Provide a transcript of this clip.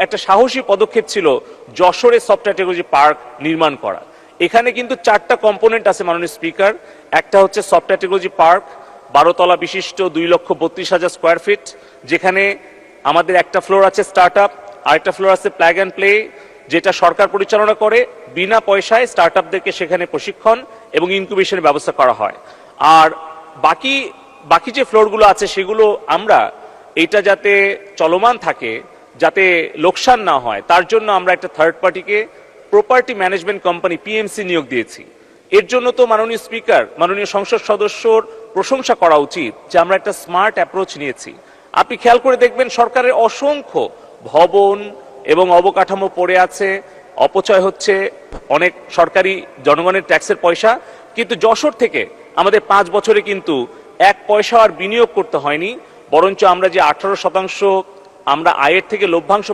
একটা সাহসী পদক্ষেপ ছিল যশোরে সফটওয়্যার টেকনোলজি পার্ক নির্মাণ করা। এখানে কিন্তু 4টা কম্পোনেন্ট আছে মাননীয় স্পিকার। একটা হচ্ছে সফটওয়্যার টেকনোলজি পার্ক, 12 তলা বিশিষ্ট 2,32,000 স্কোয়ার ফিট, যেখানে আমাদের একটা ফ্লোর আছে স্টার্ট আপ, আরেকটা ফ্লোর আছে প্ল্যাগ অ্যান্ড প্লে, যেটা সরকার পরিচালনা করে। বিনা পয়সায় স্টার্ট আপদেরকে সেখানে প্রশিক্ষণ এবং ইনকিউবেশনের ব্যবস্থা করা হয়। আর বাকি যে ফ্লোরগুলো আছে সেগুলো আমরা এটা যাতে চলমান থাকে, যাতে লোকসান না হয়, তার জন্য আমরা একটা থার্ড পার্টিকে প্রপার্টি ম্যানেজমেন্ট কোম্পানি পিএমসি নিয়োগ দিয়েছি। এর জন্য তো মাননীয় স্পিকার, মাননীয় সংসদ সদস্যর প্রশংসা করা উচিত যে আমরা একটা স্মার্ট অ্যাপ্রোচ নিয়েছি। আপনি খেয়াল করে দেখবেন সরকারের অসংখ্য ভবন এবং অবকাঠামো পড়ে আছে, অপচয় হচ্ছে অনেক সরকারি জনগণের ট্যাক্সের পয়সা, কিন্তু যশোর থেকে আমাদের 5 বছরে কিন্তু 1 পয়সা আর বিনিয়োগ করতে হয়নি, বরঞ্চ আমরা যে 18% আমরা আয়ের থেকে লভ্যাংশ